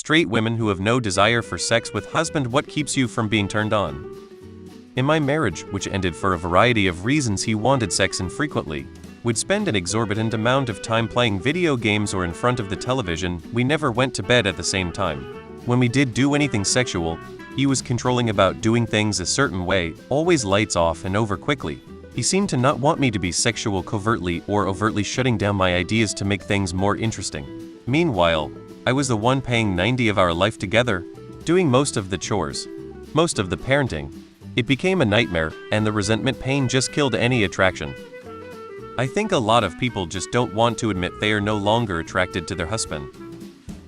Straight women who have no desire for sex with husband. What keeps you from being turned on? In my marriage, which ended for a variety of reasons, he wanted sex infrequently, would spend an exorbitant amount of time playing video games or in front of the television. We never went to bed at the same time. When we did do anything sexual, he was controlling about doing things a certain way, always lights off and over quickly. He seemed to not want me to be sexual covertly or overtly, shutting down my ideas to make things more interesting. Meanwhile, I was the one paying 90% of our life together, doing most of the chores, most of the parenting. It became a nightmare, and the resentment pain just killed any attraction. I think a lot of people just don't want to admit they are no longer attracted to their husband.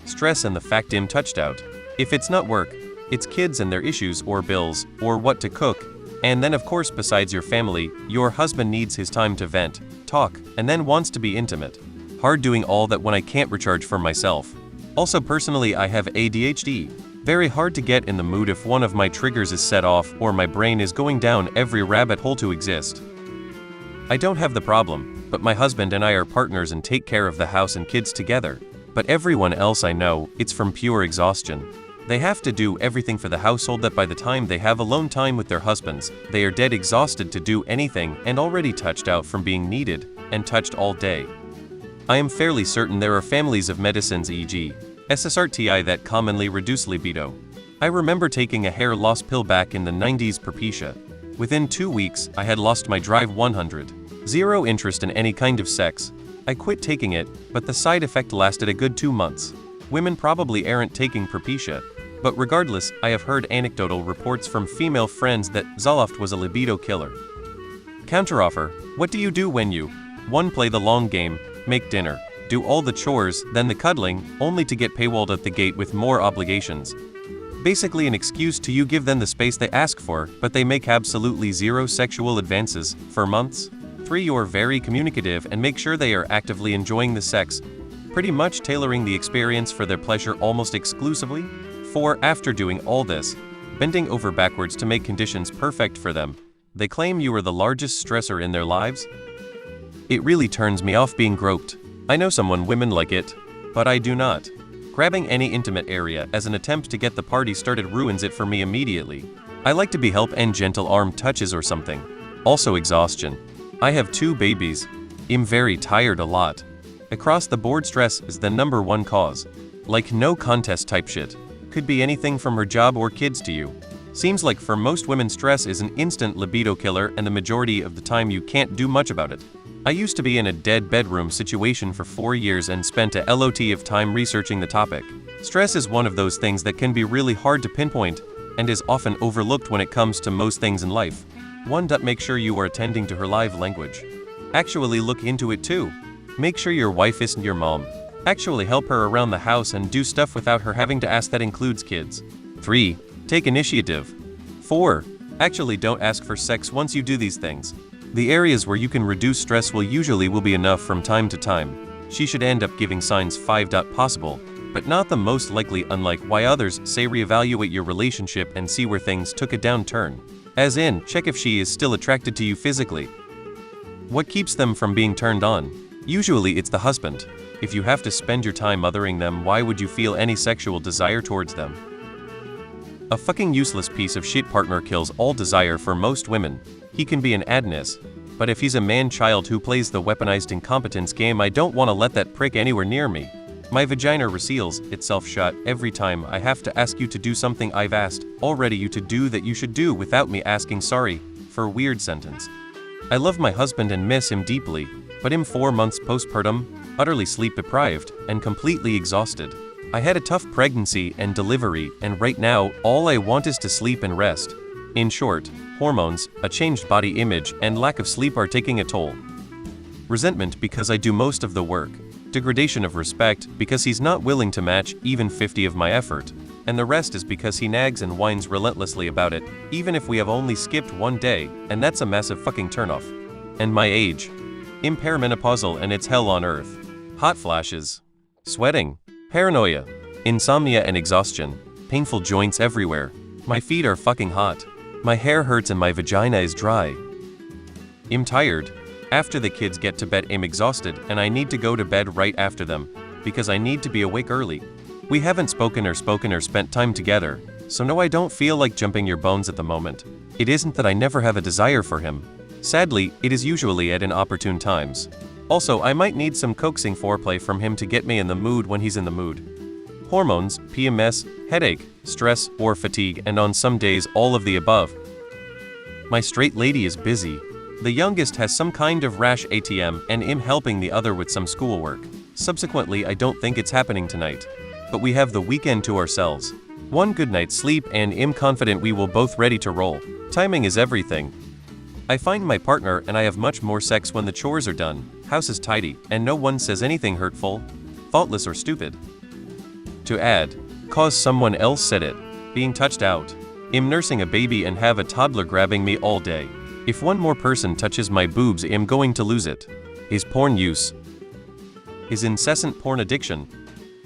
Stress and the fact him touched out. If it's not work, it's kids and their issues or bills, or what to cook. And then of course, besides your family, your husband needs his time to vent, talk, and then wants to be intimate. Hard doing all that when I can't recharge for myself. Also personally, I have ADHD. Very hard to get in the mood if one of my triggers is set off or my brain is going down every rabbit hole to exist. I don't have the problem, but my husband and I are partners and take care of the house and kids together. But everyone else I know, it's from pure exhaustion. They have to do everything for the household that by the time they have alone time with their husbands, they are dead exhausted to do anything and already touched out from being needed and touched all day. I am fairly certain there are families of medicines, e.g. SSRTI, that commonly reduce libido. I remember taking a hair loss pill back in the 90s, Propecia. Within 2 weeks, I had lost my drive 100. Zero interest in any kind of sex. I quit taking it, but the side effect lasted a good 2 months. Women probably aren't taking Propecia, but regardless, I have heard anecdotal reports from female friends that Zoloft was a libido killer. Counteroffer: what do you do when you 1. Play the long game, make dinner, do all the chores, then the cuddling, only to get paywalled at the gate with more obligations? Basically an excuse to you give them the space they ask for, but they make absolutely zero sexual advances for months. 3. You're very communicative and make sure they are actively enjoying the sex, pretty much tailoring the experience for their pleasure almost exclusively. 4. After doing all this, bending over backwards to make conditions perfect for them, they claim you are the largest stressor in their lives. It really turns me off being groped. I know women like it, but I do not. Grabbing any intimate area as an attempt to get the party started ruins it for me immediately. I like to be helped and gentle arm touches or something. Also exhaustion. I have 2 babies. I'm very tired a lot. Across the board stress is the #1 cause. Like no contest type shit. Could be anything from her job or kids to you. Seems like for most women stress is an instant libido killer, and the majority of the time you can't do much about it. I used to be in a dead bedroom situation for 4 years and spent a lot of time researching the topic. Stress is one of those things that can be really hard to pinpoint and is often overlooked when it comes to most things in life. 1. Make sure you are attending to her live language. Actually look into it too. Make sure your wife isn't your mom. Actually help her around the house and do stuff without her having to ask. That includes kids. 3. Take initiative. 4. Actually don't ask for sex once you do these things. The areas where you can reduce stress will be enough from time to time. She should end up giving signs. 5. Possible, but not the most likely, unlike why others say reevaluate your relationship and see where things took a downturn. As in, check if she is still attracted to you physically. What keeps them from being turned on? Usually it's the husband. If you have to spend your time othering them, why would you feel any sexual desire towards them? A fucking useless piece of shit partner kills all desire for most women. He can be an Adonis, but if he's a man-child who plays the weaponized incompetence game, I don't want to let that prick anywhere near me. My vagina reseals itself shut every time I have to ask you to do something I've asked already you to do that you should do without me asking sorry for weird sentence. I love my husband and miss him deeply, but I'm 4 months postpartum, utterly sleep deprived, and completely exhausted. I had a tough pregnancy and delivery, and right now, all I want is to sleep and rest. In short, hormones, a changed body image, and lack of sleep are taking a toll. Resentment because I do most of the work. Degradation of respect because he's not willing to match even 50 of my effort. And the rest is because he nags and whines relentlessly about it, even if we have only skipped 1 day, and that's a massive fucking turnoff. And my age. I'm perimenopausal and it's hell on earth. Hot flashes. Sweating. Paranoia. Insomnia and exhaustion. Painful joints everywhere. My feet are fucking hot. My hair hurts and my vagina is dry. I'm tired. After the kids get to bed, I'm exhausted and I need to go to bed right after them, because I need to be awake early. We haven't spoken or spent time together, so no, I don't feel like jumping your bones at the moment. It isn't that I never have a desire for him. Sadly, it is usually at inopportune times. Also, I might need some coaxing foreplay from him to get me in the mood when he's in the mood. Hormones, PMS, headache, stress, or fatigue, and on some days all of the above. My straight lady is busy. The youngest has some kind of rash ATM and I'm helping the other with some schoolwork. Subsequently, I don't think it's happening tonight. But we have the weekend to ourselves. One good night's sleep and I'm confident we will both ready to roll. Timing is everything. I find my partner and I have much more sex when the chores are done, house is tidy, and no one says anything hurtful, thoughtless or stupid. To add, cause someone else said it, being touched out. I'm nursing a baby and have a toddler grabbing me all day. If one more person touches my boobs, I'm going to lose it. Is porn use. Is incessant porn addiction.